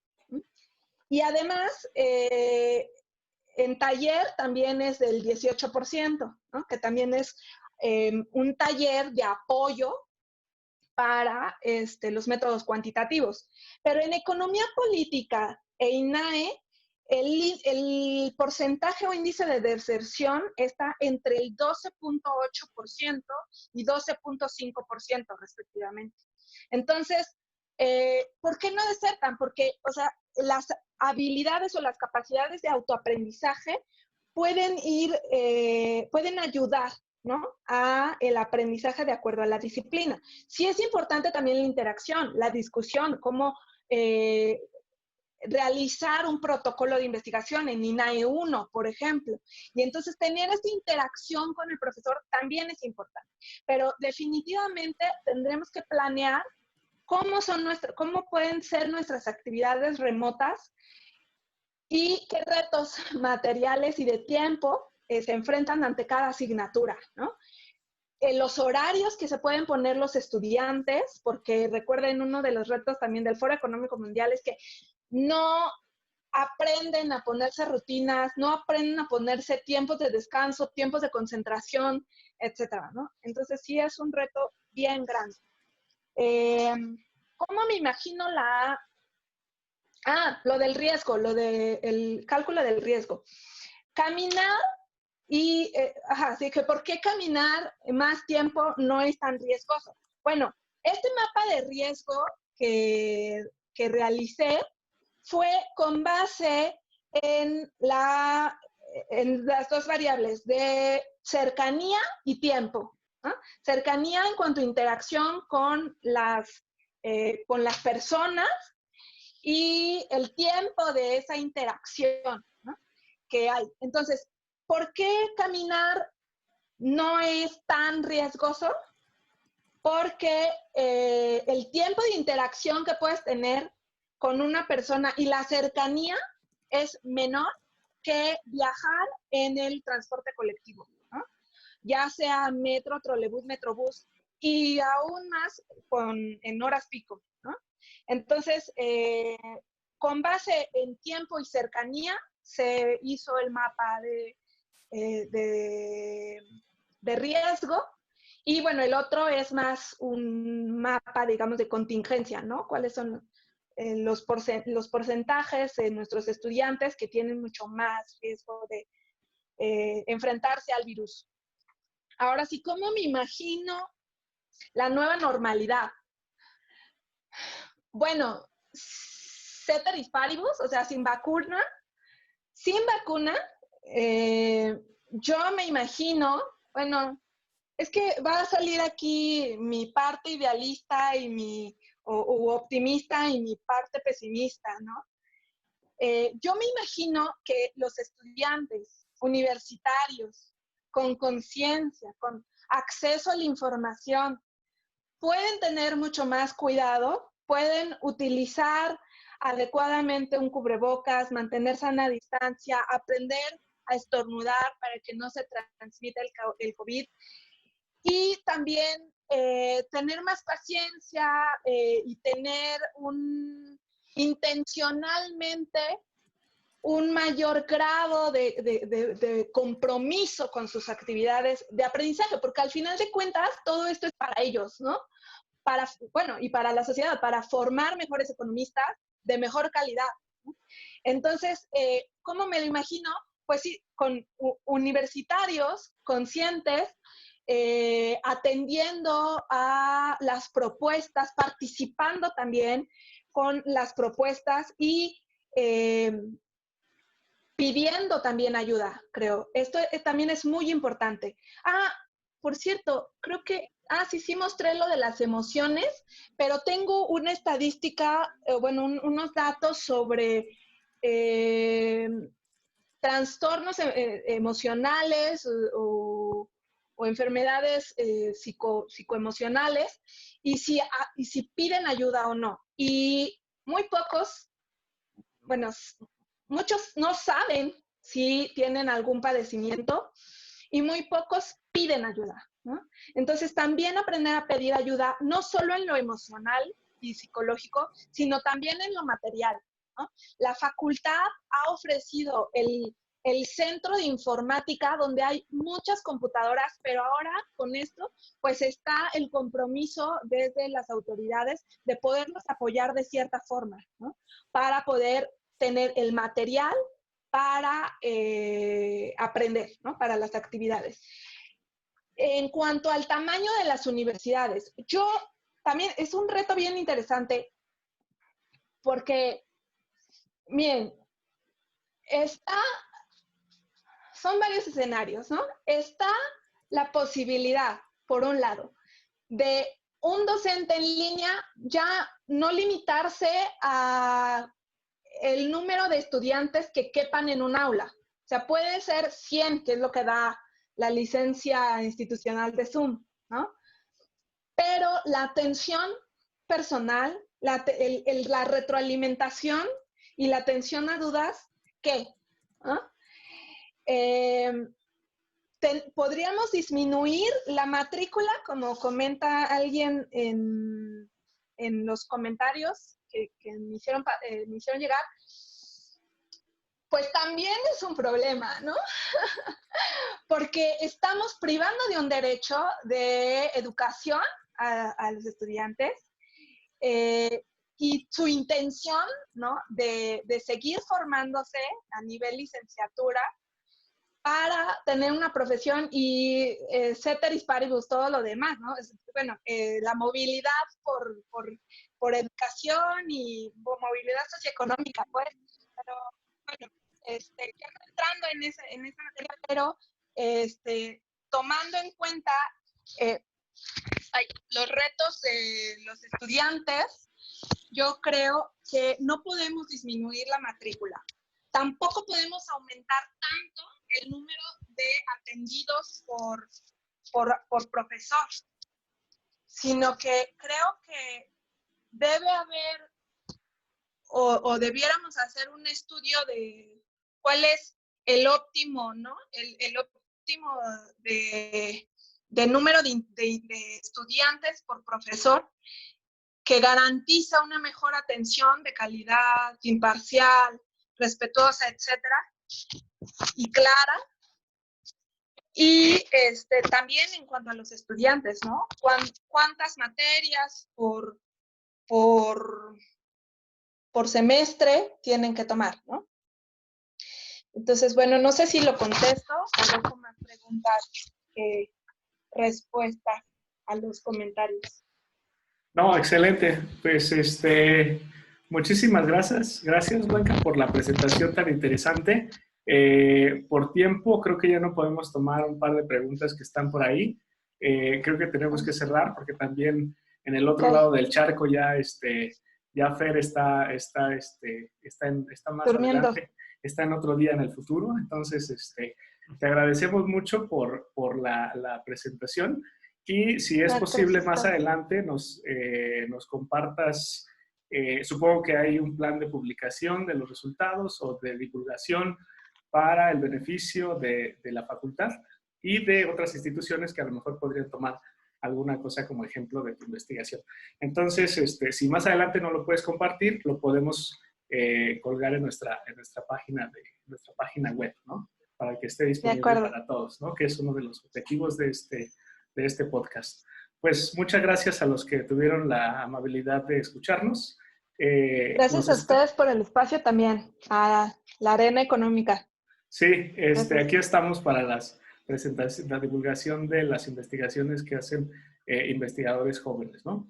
Y además, en taller también es del 18%, ¿no? Que también es un taller de apoyo para los métodos cuantitativos. Pero en economía política e INAE, el porcentaje o índice de deserción está entre el 12.8% y 12.5% respectivamente. Entonces, ¿por qué no desertan? Porque, o sea, las habilidades o las capacidades de autoaprendizaje pueden ayudar, ¿no? A el aprendizaje de acuerdo a la disciplina. Sí es importante también la interacción, la discusión, cómo realizar un protocolo de investigación en INAE 1, por ejemplo. Y entonces tener esta interacción con el profesor también es importante. Pero definitivamente tendremos que planear cómo pueden ser nuestras actividades remotas y qué retos materiales y de tiempo se enfrentan ante cada asignatura, ¿no? Los horarios que se pueden poner los estudiantes, porque recuerden, uno de los retos también del Foro Económico Mundial es que no aprenden a ponerse rutinas, no aprenden a ponerse tiempos de descanso, tiempos de concentración, etcétera, ¿no? Entonces sí es un reto bien grande. ¿Cómo me imagino lo del riesgo, el cálculo del riesgo? Caminar así que ¿por qué caminar más tiempo no es tan riesgoso? Bueno, este mapa de riesgo que realicé fue con base en las dos variables de cercanía y tiempo, ¿no? Cercanía en cuanto a interacción con las personas y el tiempo de esa interacción, ¿no?, que hay. Entonces, ¿por qué caminar no es tan riesgoso? Porque el tiempo de interacción que puedes tener con una persona y la cercanía es menor que viajar en el transporte colectivo, ¿no? Ya sea metro, trolebús, metrobús, y aún más en horas pico, ¿no? Entonces, con base en tiempo y cercanía, se hizo el mapa de riesgo. Y bueno, el otro es más un mapa, digamos, de contingencia, ¿no? ¿Cuáles son los porcentajes de nuestros estudiantes que tienen mucho más riesgo de enfrentarse al virus? Ahora sí, ¿cómo me imagino la nueva normalidad? Bueno, ceteris paribus, o sea, sin vacuna, yo me imagino, bueno, es que va a salir aquí mi parte idealista y u optimista y mi parte pesimista, ¿no? Yo me imagino que los estudiantes universitarios con conciencia, con acceso a la información, pueden tener mucho más cuidado, pueden utilizar adecuadamente un cubrebocas, mantener sana distancia, aprender a estornudar para que no se transmita el COVID. Y también tener más paciencia y tener intencionalmente un mayor grado de compromiso con sus actividades de aprendizaje, porque al final de cuentas todo esto es para ellos, ¿no? Y para la sociedad, para formar mejores economistas de mejor calidad, ¿no? Entonces, ¿cómo me lo imagino? Pues sí, con universitarios conscientes, atendiendo a las propuestas, participando también con las propuestas y pidiendo también ayuda, creo. Esto también es muy importante. Por cierto, creo que, sí mostré lo de las emociones, pero tengo una estadística, unos datos sobre trastornos emocionales o enfermedades psicoemocionales y si piden ayuda o no. Y muy pocos, muchos no saben si tienen algún padecimiento y muy pocos piden ayuda, ¿no? Entonces, también aprender a pedir ayuda, no solo en lo emocional y psicológico, sino también en lo material, ¿no? La facultad ha ofrecido el centro de informática donde hay muchas computadoras, pero ahora con esto pues está el compromiso desde las autoridades de poderlos apoyar de cierta forma, ¿no?, para poder tener el material para aprender, ¿no?, para las actividades. En cuanto al tamaño de las universidades, también es un reto bien interesante porque, miren, son varios escenarios, ¿no? Está la posibilidad, por un lado, de un docente en línea ya no limitarse a el número de estudiantes que quepan en un aula. O sea, puede ser 100, que es lo que da la licencia institucional de Zoom, ¿no? Pero la atención personal, la retroalimentación y la atención a dudas, ¿qué? ¿No? Podríamos disminuir la matrícula, como comenta alguien en los comentarios que me hicieron llegar, pues también es un problema, ¿no? Porque estamos privando de un derecho de educación a los estudiantes y su intención, ¿no? de seguir formándose a nivel licenciatura para tener una profesión y ceteris paribus, todo lo demás, ¿no? Bueno, la movilidad por educación y movilidad socioeconómica, pues, pero bueno, ya no entrando en esa materia, pero tomando en cuenta los retos de los estudiantes, yo creo que no podemos disminuir la matrícula. Tampoco podemos aumentar tanto el número de atendidos por profesor, sino que creo que debe haber o debiéramos hacer un estudio de cuál es el óptimo, ¿no? El óptimo de número de estudiantes por profesor que garantiza una mejor atención de calidad, imparcial, respetuosa, etcétera, y clara. Y también en cuanto a los estudiantes, ¿no? ¿Cuántas materias por semestre tienen que tomar, ¿no? Entonces, bueno, no sé si lo contesto o dejo más preguntas que respuestas a los comentarios. No, excelente. Pues muchísimas gracias. Gracias, Blanca, por la presentación tan interesante. Por tiempo, creo que ya no podemos tomar un par de preguntas que están por ahí. Creo que tenemos que cerrar porque también en el otro lado del charco ya, ya Fer está más durmiendo. adelante, está en otro día en el futuro. Entonces, te agradecemos mucho por la presentación. Y si es posible, más adelante nos compartas, supongo que hay un plan de publicación de los resultados o de divulgación para el beneficio de la facultad y de otras instituciones que a lo mejor podrían tomar alguna cosa como ejemplo de tu investigación. Entonces, si más adelante no lo puedes compartir, lo podemos colgar en nuestra página web, ¿no? Para que esté disponible para todos, ¿no? Que es uno de los objetivos de este podcast. Pues muchas gracias a los que tuvieron la amabilidad de escucharnos. Gracias a ustedes por el espacio también, a la Arena Económica. Sí, aquí estamos para la divulgación de las investigaciones que hacen investigadores jóvenes, ¿no?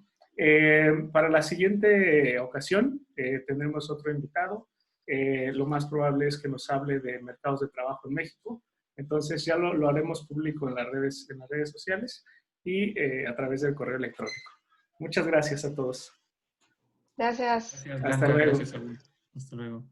Para la siguiente ocasión tendremos otro invitado. Lo más probable es que nos hable de mercados de trabajo en México. Entonces ya lo haremos público en las redes sociales y a través del correo electrónico. Muchas gracias a todos. Gracias. Gracias, Hasta luego. Gracias, Saúl. Hasta luego.